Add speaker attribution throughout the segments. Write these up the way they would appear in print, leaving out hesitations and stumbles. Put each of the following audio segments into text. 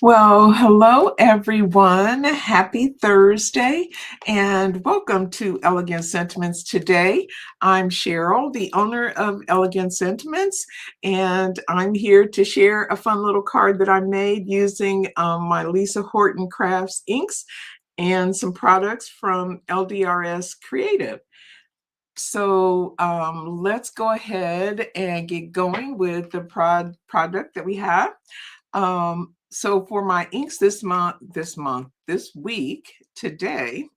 Speaker 1: Well, hello everyone. Happy Thursday and welcome to Elegant Sentiments today. I'm Sheryl, the owner of Elegant Sentiments, and I'm here to share a fun little card that I made using my Lisa Horton Crafts inks and some products from LDRS Creative. So let's go ahead and get going with the product that we have. So for my inks this week, today,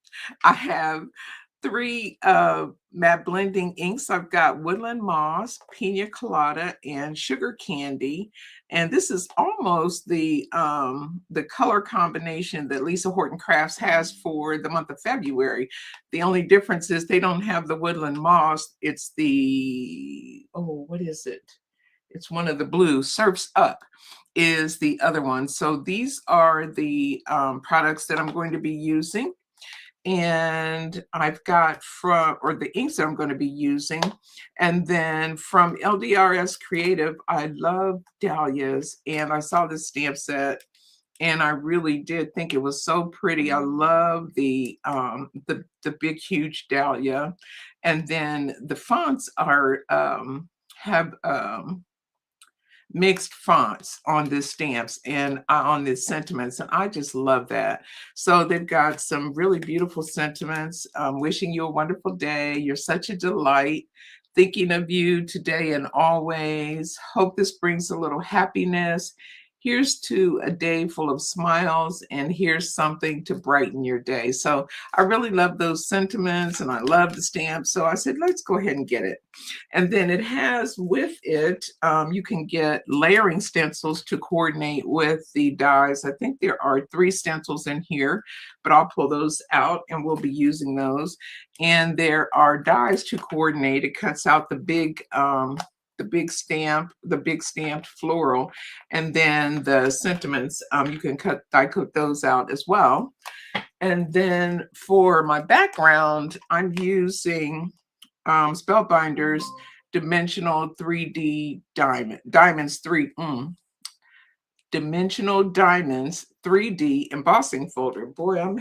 Speaker 1: I have three matte blending inks. I've got Woodland Moss, Pina Colada, and Sugar Candy. And this is almost the color combination that Lisa Horton Crafts has for the month of February. The only difference is they don't have the Woodland Moss. It's the, oh, what is it? It's one of the blue. Surfs Up is the other one. So these are the products that I'm going to be using. And I've got the inks that I'm going to be using. And then from LDRS Creative, I love Dahlias. And I saw this stamp set and I really did think it was so pretty. I love the big, huge dahlia. And then the fonts are, have mixed fonts on this stamps and on this sentiments, and I just love that. So they've got some really beautiful sentiments. Wishing you a wonderful day. You're such a delight. Thinking of you today and always. Hope this brings a little happiness. Here's to a day full of smiles, and here's something to brighten your day. So I really love those sentiments and I love the stamp. So I said, let's go ahead and get it. And then it has with it, you can get layering stencils to coordinate with the dies. I think there are 3 stencils in here, but I'll pull those out and we'll be using those. And there are dies to coordinate. It cuts out the big stamped floral, and then the sentiments, you can die cut those out as well. And then for my background, I'm using Spellbinders dimensional 3D dimensional diamonds 3D embossing folder. Boy, I'm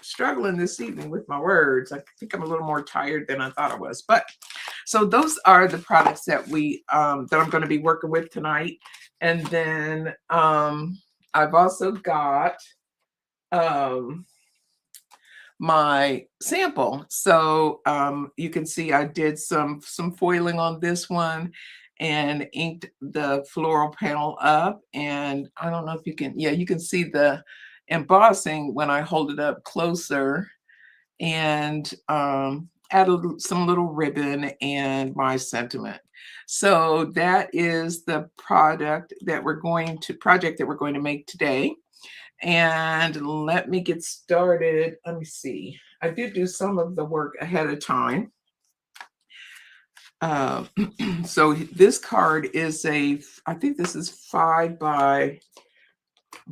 Speaker 1: struggling this evening with my words. I think I'm a little more tired than I thought I was. But so those are the products that that I'm going to be working with tonight. And then I've also got my sample. So you can see I did some foiling on this one and inked the floral panel up. And I don't know if you can, yeah, you can see the embossing when I hold it up closer, and added some little ribbon and my sentiment. So that is the project that we're going to make today. And let me get started. Let me see. I did do some of the work ahead of time. So this card is I think this is 5 by,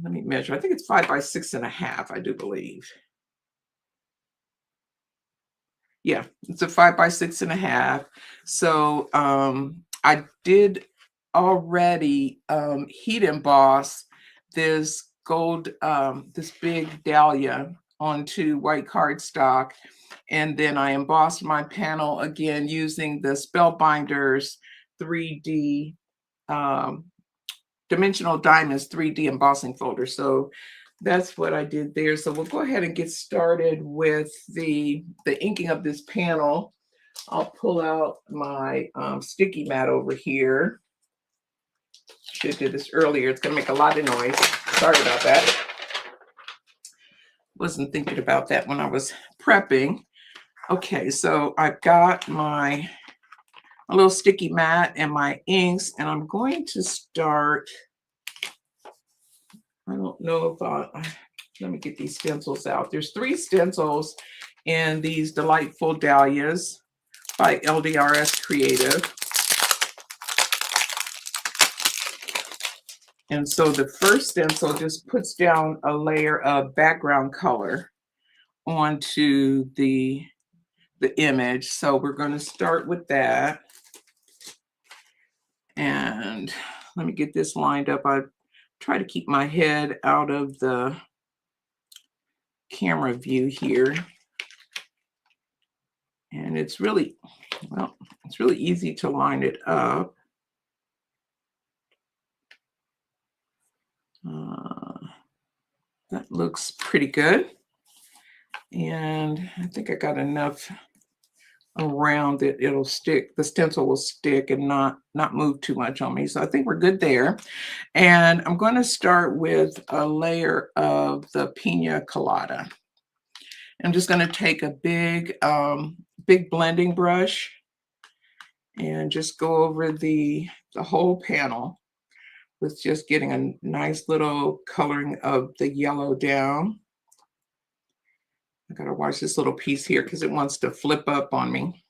Speaker 1: let me measure. I think it's 5 by 6.5, I do believe. Yeah, it's a 5 by 6.5. So I did already heat emboss this gold, this big dahlia onto white cardstock. And then I embossed my panel again using the Spellbinders 3D dimensional diamonds 3D embossing folder. So that's what I did there. So we'll go ahead and get started with the inking of this panel. I'll pull out my sticky mat over here. Should have did this earlier. It's going to make a lot of noise. Sorry about that. Wasn't thinking about that when I was prepping. Okay, so I've got my little sticky mat and my inks, and I'm going to start. I don't know if let me get these stencils out. There's 3 stencils in these delightful dahlias by LDRS Creative. And so the first stencil just puts down a layer of background color onto the image. So we're going to start with that. And let me get this lined up. I try to keep my head out of the camera view here. And it's really, well, it's really easy to line it up. That looks pretty good. And I think I got enough around it. It'll stick, the stencil will stick and not move too much on me. So I think we're good there. And I'm going to start with a layer of the Pina Colada. I'm just going to take a big blending brush and just go over the whole panel with just getting a nice little coloring of the yellow down. I gotta watch this little piece here because it wants to flip up on me.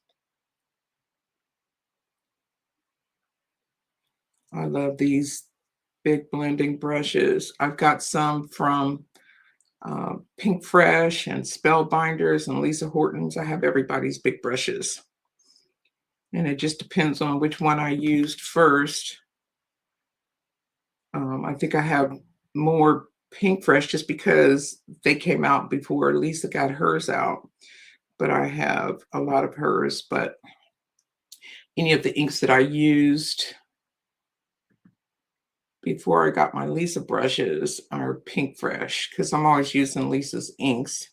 Speaker 1: I love these big blending brushes. I've got some from Pink Fresh and Spellbinders and Lisa Horton's. I have everybody's big brushes. And it just depends on which one I used first. I think I have more Pink Fresh just because they came out before Lisa got hers out. But I have a lot of hers. But any of the inks that I used before I got my Lisa brushes are Pink Fresh because I'm always using Lisa's inks.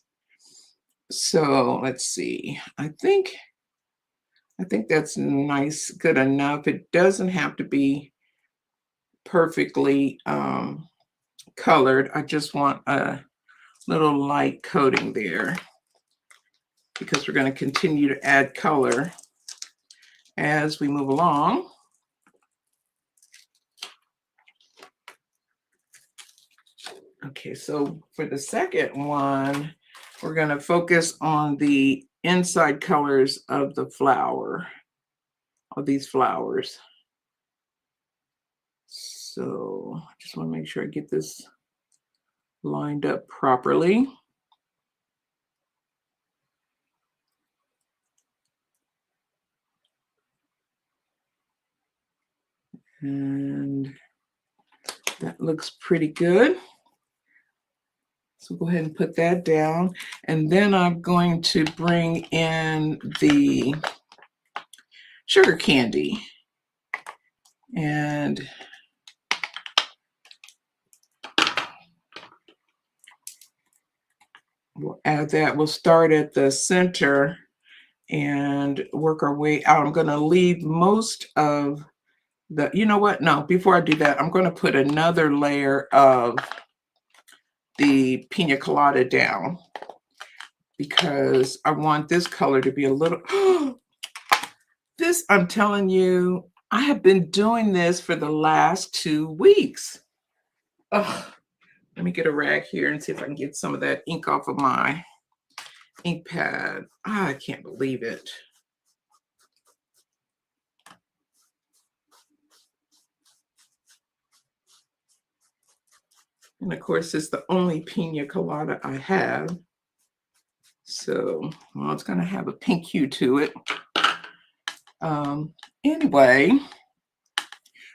Speaker 1: So let's see. I think that's nice, good enough. It doesn't have to be perfectly colored. I just want a little light coating there because we're going to continue to add color as we move along. Okay, so for the second one, we're going to focus on the inside colors of the flower, of these flowers. So I just want to make sure I get this lined up properly. And that looks pretty good. So go ahead and put that down. And then I'm going to bring in the sugar candy. And we'll add that. We'll start at the center and work our way out. I'm going to leave most of the, you know what? No, before I do that, I'm going to put another layer of the Pina Colada down because I want this color to be a little, this, I'm telling you, I have been doing this for the last 2 weeks. Ugh. Let me get a rag here and see if I can get some of that ink off of my ink pad. I can't believe it. And of course, it's the only Pina Colada I have. So, well, it's going to have a pink hue to it. Anyway,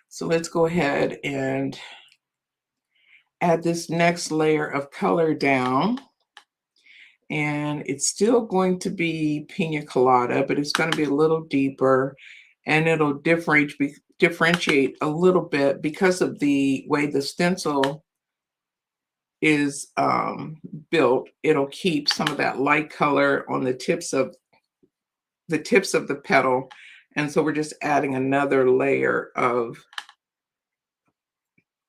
Speaker 1: so let's go ahead and add this next layer of color down. And it's still going to be Pina Colada, but it's going to be a little deeper and it'll differentiate a little bit because of the way the stencil is built. It'll keep some of that light color on the tips of the petal. And so we're just adding another layer of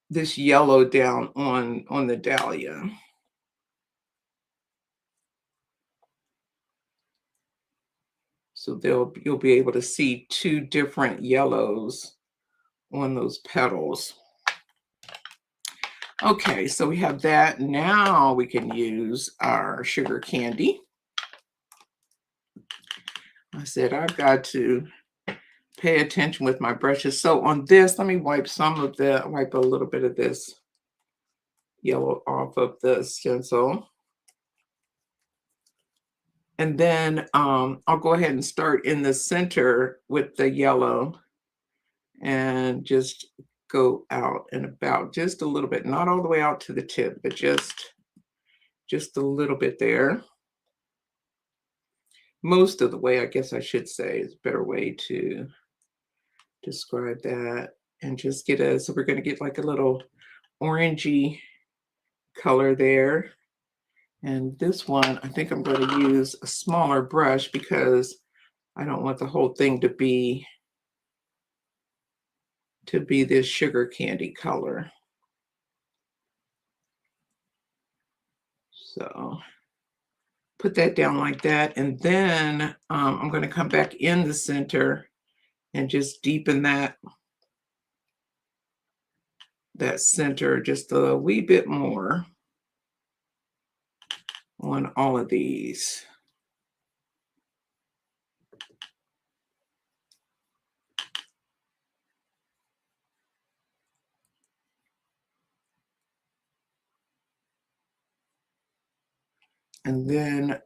Speaker 1: this yellow down on the dahlia. So you'll be able to see 2 different yellows on those petals. Okay, so we have that. Now we can use our sugar candy. I said I've got to pay attention with my brushes. So on this, let me wipe a little bit of this yellow off of the stencil. And then I'll go ahead and start in the center with the yellow and just go out and about just a little bit, not all the way out to the tip, but just a little bit there. Most of the way, I guess I should say, is a better way to describe that. And just get a, so we're going to get like a little orangey color there. And this one, I think I'm going to use a smaller brush because I don't want the whole thing to be this sugar candy color. So put that down like that. And then I'm going to come back in the center and just deepen that center just a wee bit more on all of these. And then,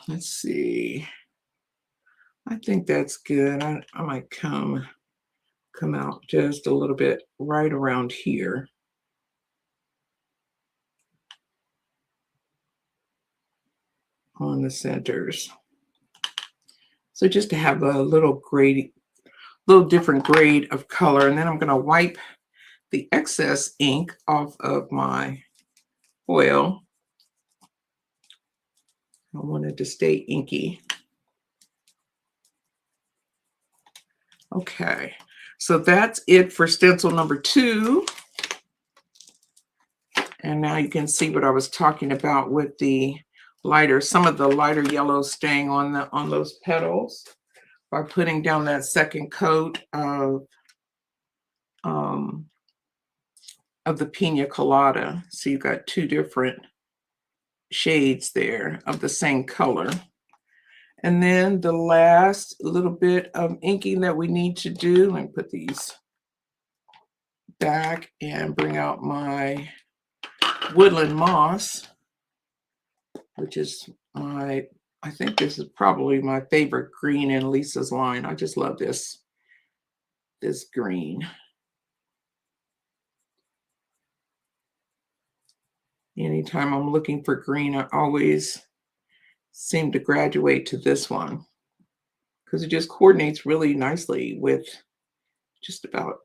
Speaker 1: let's see. I think that's good. I might come out just a little bit right around here. On the centers. So just to have a little different grade of color. And then I'm going to wipe the excess ink off of my oil. I want it to stay inky. Okay, so that's it for stencil number 2. And now you can see what I was talking about with the lighter, some of the lighter yellows staying on those petals by putting down that second coat of the Pina Colada. So you've got 2 different shades there of the same color. And then the last little bit of inking that we need to do, let me put these back and bring out my Woodland Moss, which is I think this is probably my favorite green in Lisa's line. I just love this green. Anytime I'm looking for green, I always seem to graduate to this one because it just coordinates really nicely with just about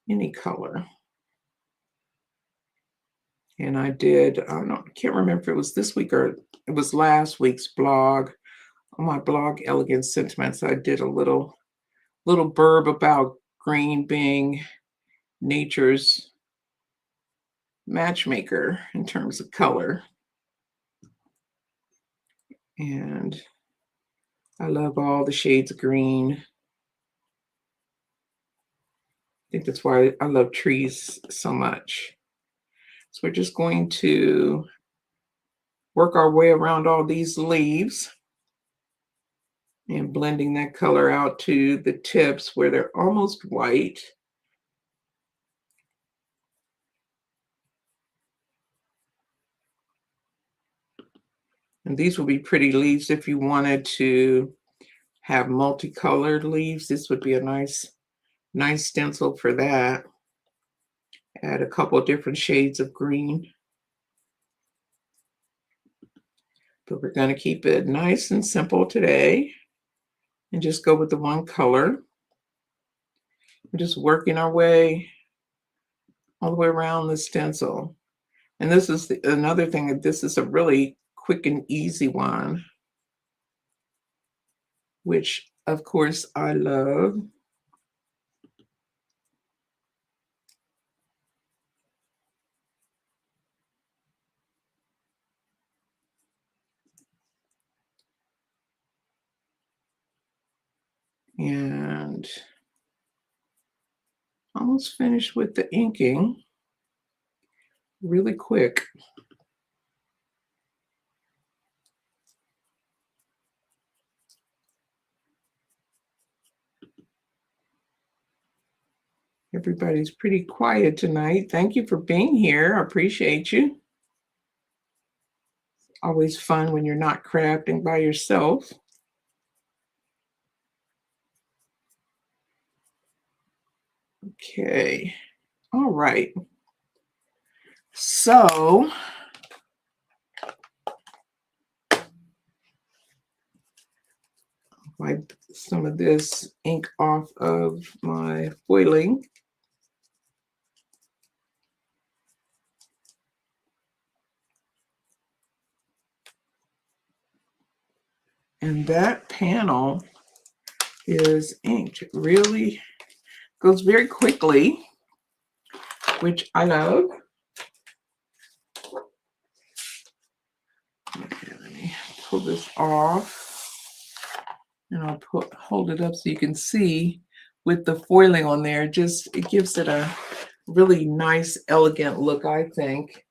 Speaker 1: any color. And I did, I can't remember if it was this week or it was last week's blog. On my blog, Elegant Sentiments, I did a little blurb about green being nature's matchmaker in terms of color. And I love all the shades of green. I think that's why I love trees so much. So we're just going to work our way around all these leaves and blending that color out to the tips where they're almost white. And these will be pretty leaves if you wanted to have multicolored leaves. This would be a nice stencil for that. Add a couple of different shades of green. But we're going to keep it nice and simple today and just go with the one color. We're just working our way all the way around the stencil. And this is another thing, that this is a really quick and easy one, which of course I love. And almost finished with the inking. Really quick. Everybody's pretty quiet tonight. Thank you for being here. I appreciate you. Always fun when you're not crafting by yourself. Okay. All right. So wipe some of this ink off of my foiling. And that panel is inked. It really goes very quickly, which I love. Okay, let me pull this off. And I'll hold it up so you can see with the foiling on there. Just it gives it a really nice, elegant look, I think.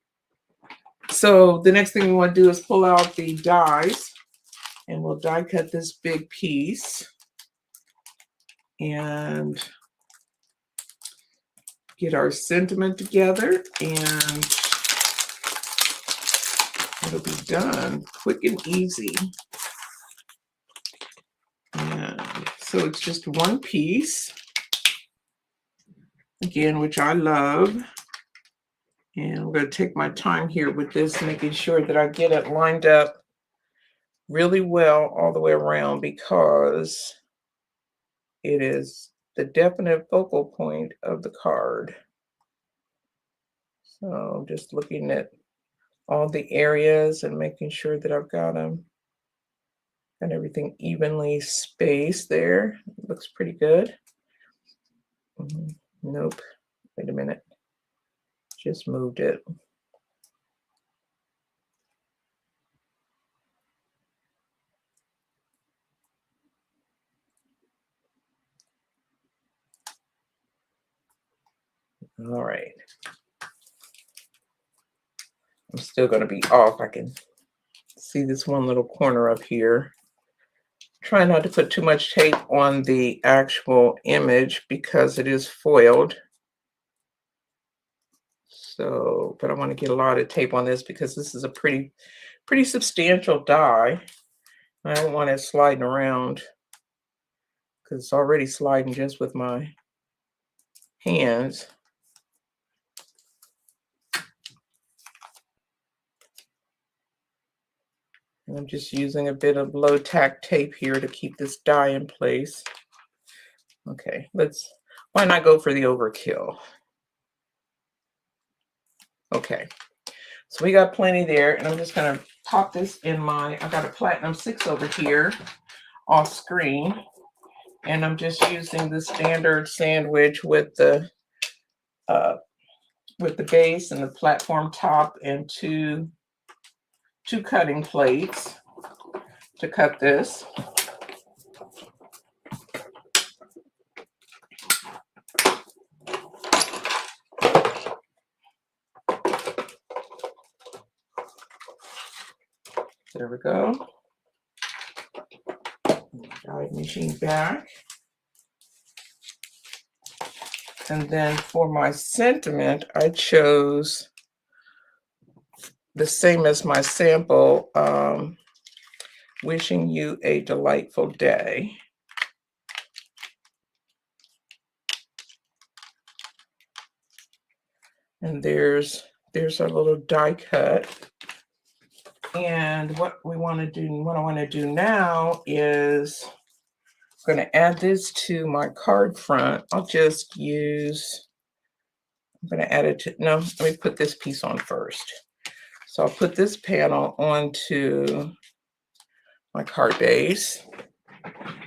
Speaker 1: So the next thing we want to do is pull out the dies, and we'll die cut this big piece and get our sentiment together, and it'll be done quick and easy. And so it's just one piece, again, which I love. And I'm going to take my time here with this, making sure that I get it lined up really well all the way around, because it is the definite focal point of the card. So just looking at all the areas and making sure that I've got them and everything evenly spaced there. It looks pretty good. Nope. Wait a minute. Just moved it. All right. I'm still going to be off. I can see this one little corner up here. Try not to put too much tape on the actual image because it is foiled. So, but I want to get a lot of tape on this because this is a pretty substantial die. I don't want it sliding around because it's already sliding just with my hands. And I'm just using a bit of low tack tape here to keep this die in place. Okay, why not go for the overkill? Okay, so we got plenty there, and I'm just gonna pop this in I got a Platinum 6 over here off screen, and I'm just using the standard sandwich with the base and the platform top and two cutting plates to cut this. There we go. Die machine back. And then for my sentiment, I chose the same as my sample, wishing you a delightful day. And there's our little die cut. And what I want to do now is I'm going to add this to my card front. I'm going to add it to, no, let me put this piece on first. So I'll put this panel onto my card base,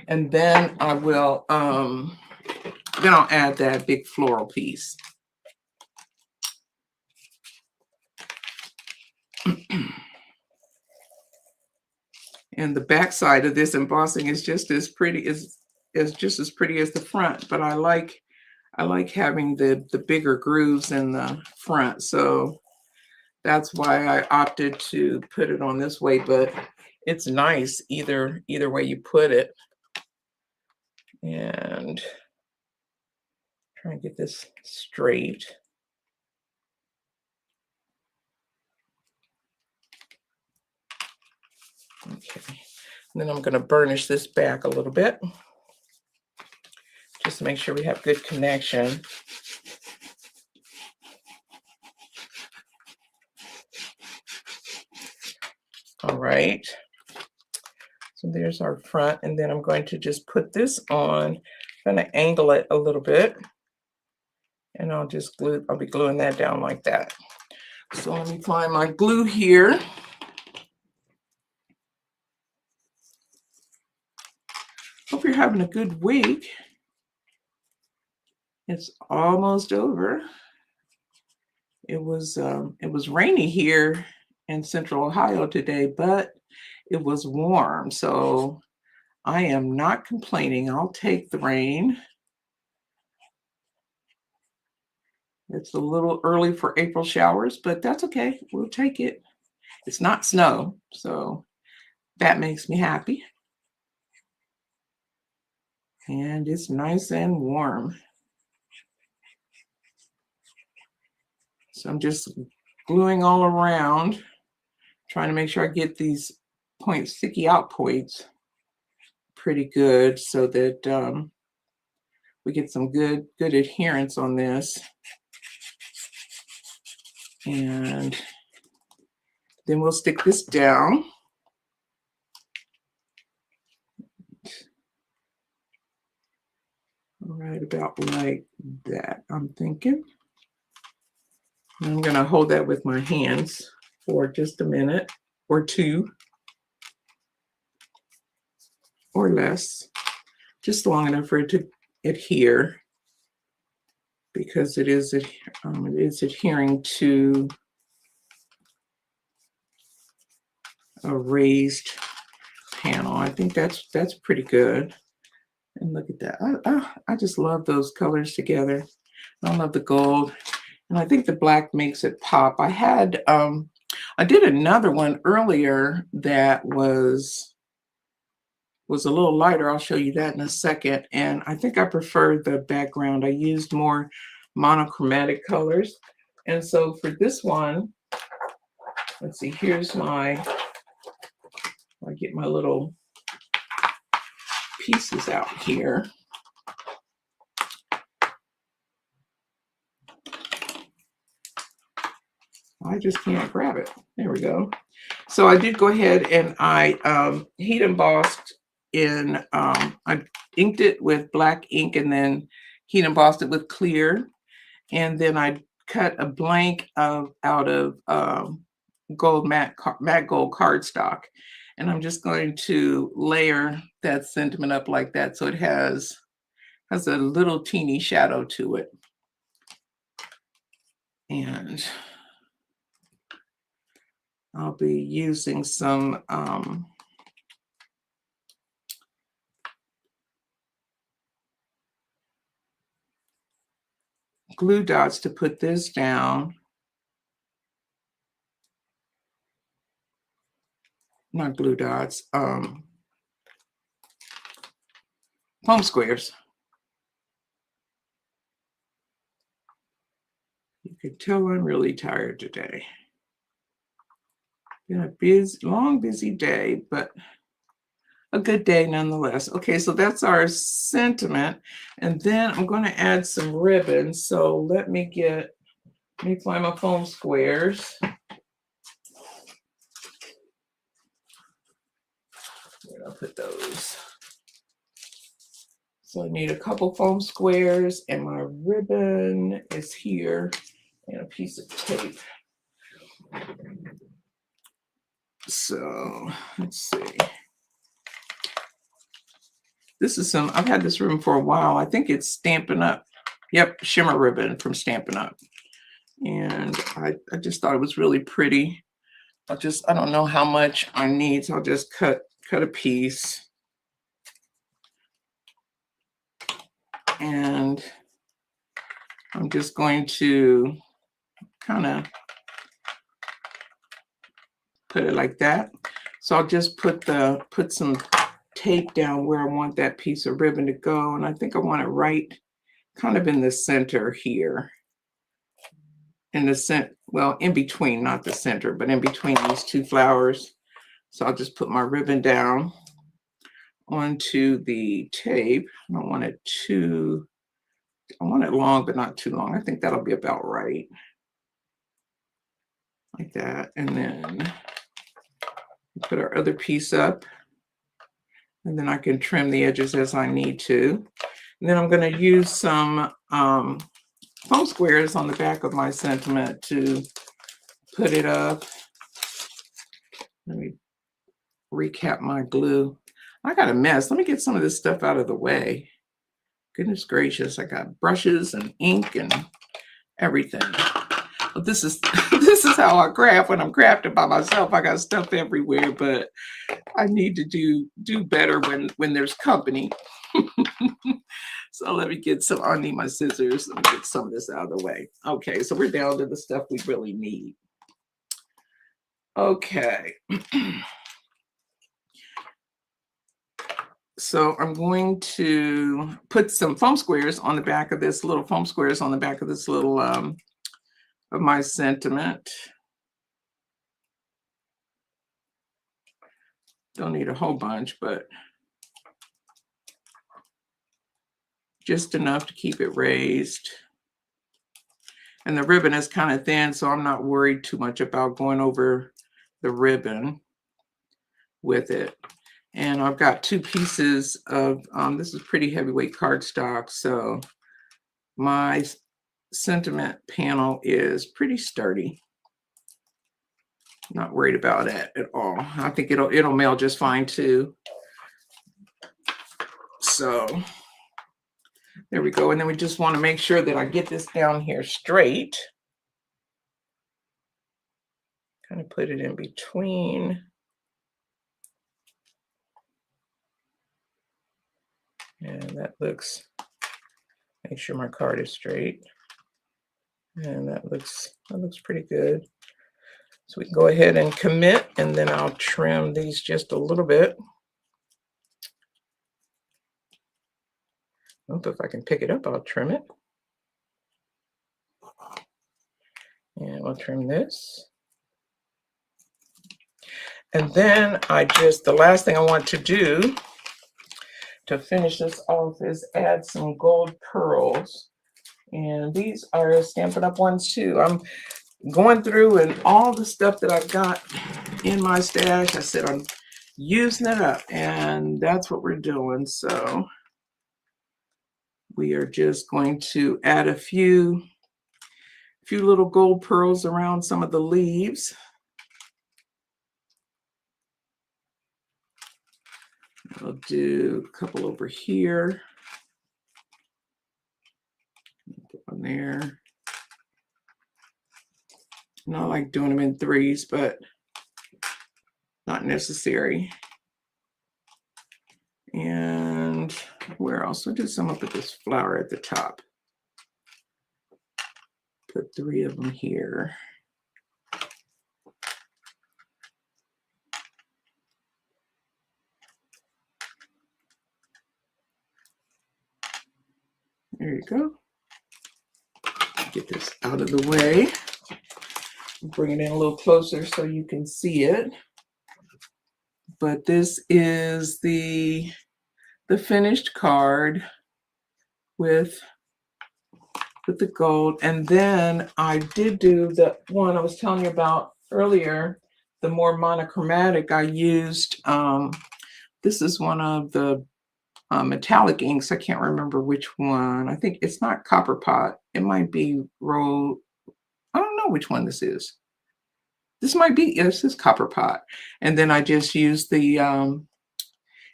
Speaker 1: and then I will, then I'll add that big floral piece. And the back side of this embossing is just as pretty as the front, but I like having the bigger grooves in the front, so that's why I opted to put it on this way. But it's nice either way you put it. And try and get this straight. Okay, and then I'm going to burnish this back a little bit, just to make sure we have good connection. All right. So there's our front, and then I'm going to just put this on. I'm going to angle it a little bit, and I'll be gluing that down like that. So let me find my glue here. Hope you're having a good week. It's almost over. It was rainy here in Central Ohio today, but it was warm, so I am not complaining. I'll take the rain. It's a little early for April showers, but that's okay. We'll take it. It's not snow, so that makes me happy. And it's nice and warm. So I'm just gluing all around, trying to make sure I get these sticky out points pretty good so that we get some good adherence on this. And then we'll stick this down. Right about like that, I'm thinking. And I'm going to hold that with my hands for just a minute or two or less, just long enough for it to adhere, because it is adhering to a raised panel. I think that's pretty good. And look at that. I just love those colors together. I love the gold. And I think the black makes it pop. I did another one earlier that was a little lighter. I'll show you that in a second. And I think I prefer the background. I used more monochromatic colors. And so for this one, let's see, I get my little pieces out here. I just can't grab it. There we go. So I did go ahead and I heat embossed in, I inked it with black ink and then heat embossed it with clear. And then I cut a blank out of gold matte gold cardstock. And I'm just going to layer that sentiment up like that so it has a little teeny shadow to it. And I'll be using some glue dots to put this down. Not glue dots, foam squares. You can tell I'm really tired today. Been a long, busy day, but a good day nonetheless. Okay, so that's our sentiment. And then I'm going to add some ribbon. So let me find my foam squares. Where did I put those? So I need a couple foam squares, and my ribbon is here, and a piece of tape. So let's see. I've had this ribbon for a while. I think it's Stampin' Up. Yep, shimmer ribbon from Stampin' Up. And I just thought it was really pretty. I don't know how much I need, so I'll just cut a piece. And I'm just going to kind of put it like that. So I'll just put some tape down where I want that piece of ribbon to go. And I think I want it right kind of in the center here. In between, not the center, but in between these two flowers. So I'll just put my ribbon down onto the tape. I don't want it too, I want it long, but not too long. I think that'll be about right. Like that. And then put our other piece up. And then I can trim the edges as I need to. And then I'm going to use some foam squares on the back of my sentiment to put it up. Let me recap my glue. I got a mess. Let me get some of this stuff out of the way. Goodness gracious, I got brushes and ink and everything. But this is this is how I craft when I'm crafting by myself. I got stuff everywhere, but I need to do better when there's company. So let me get some, I need my scissors. Let me get some of this out of the way. Okay, so we're down to the stuff we really need. Okay. So I'm going to put some foam squares on the back of this little of my sentiment. Don't need a whole bunch, but just enough to keep it raised. And the ribbon is kind of thin, so I'm not worried too much about going over the ribbon with it. And I've got 2 pieces of, this is pretty heavyweight cardstock, so my sentiment panel is pretty sturdy. Not worried about it at all. I think it'll mail just fine too. So there we go. And then we just want to make sure that I get this down here straight. Kind of put it in between. And that looks, make sure my card is straight. And that looks pretty good. So we can go ahead and commit, and then I'll trim these just a little bit. I don't know if I can pick it up, I'll trim it. And we'll trim this. And then the last thing I want to do to finish this off is add some gold pearls. And these are Stampin' Up! Ones too. I'm going through and all the stuff that I've got in my stash, I said I'm using it up, and that's what we're doing. So we are just going to add a few little gold pearls around some of the leaves. I'll do a couple over here. Put one there. I like doing them in 3s, but not necessary. And where else? We'll do some up at this flower at the top. Put 3 of them here. There you go. Get this out of the way. Bring it in a little closer so you can see it. But this is the finished card with the gold. And then I did do the one I was telling you about earlier, the more monochromatic. I used, this is one of the metallic inks. I can't remember which one. I think it's not Copper Pot. It might be Roll. I don't know which one this is. This might be, yes, this is Copper Pot. And then I just used the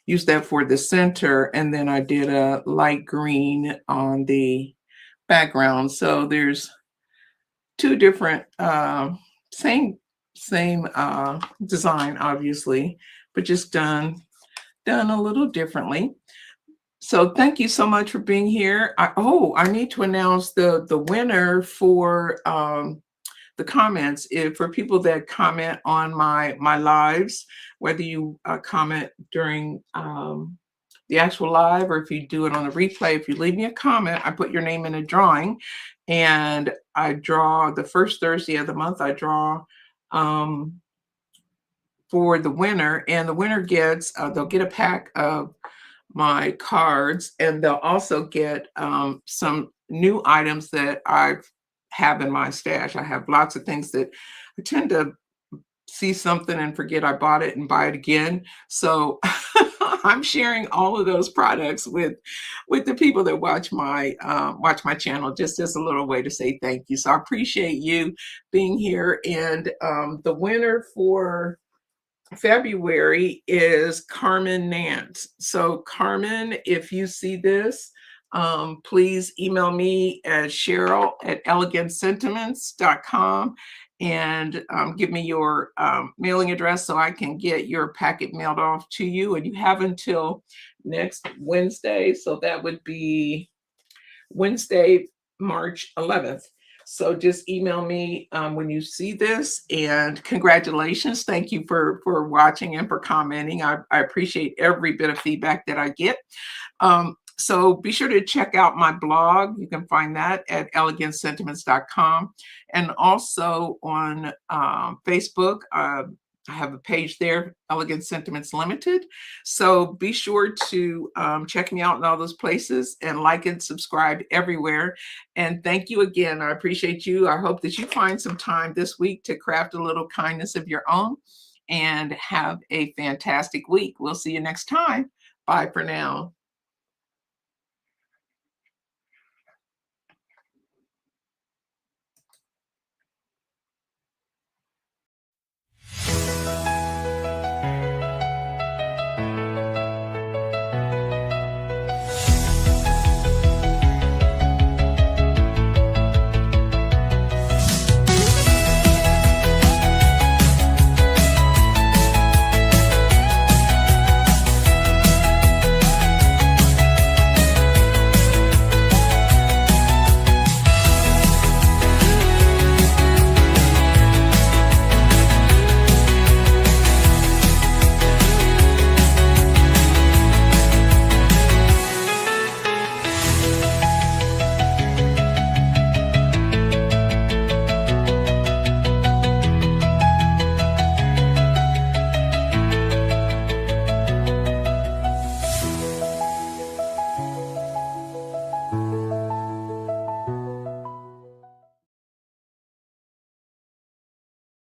Speaker 1: used that for the center, and then I did a light green on the background. So there's 2 different same design, obviously, but just done a little differently. So thank you so much for being here. I need to announce the winner for the comments. For people that comment on my lives, whether you comment during the actual live or if you do it on the replay, if you leave me a comment, I put your name in a drawing, and I draw the first Thursday of the month. I draw 4 for the winner, and the winner gets, they'll get a pack of my cards, and they'll also get some new items that I have in my stash. I have lots of things that I tend to see something and forget I bought it and buy it again. So I'm sharing all of those products with the people that watch my channel, just as a little way to say thank you. So I appreciate you being here. And the winner for February is Carmen Nance. So Carmen, if you see this, please email me at Sheryl at elegantsentiments.com and give me your mailing address so I can get your packet mailed off to you. And you have until next Wednesday. So that would be Wednesday, March 11th. So just email me when you see this, and congratulations. Thank you for watching and for commenting. I appreciate every bit of feedback that I get. So be sure to check out my blog. You can find that at elegantsentiments.com, and also on Facebook. I have a page there, Elegant Sentiments Limited. So be sure to check me out in all those places and like and subscribe everywhere. And thank you again. I appreciate you. I hope that you find some time this week to craft a little kindness of your own, and have a fantastic week. We'll see you next time. Bye for now.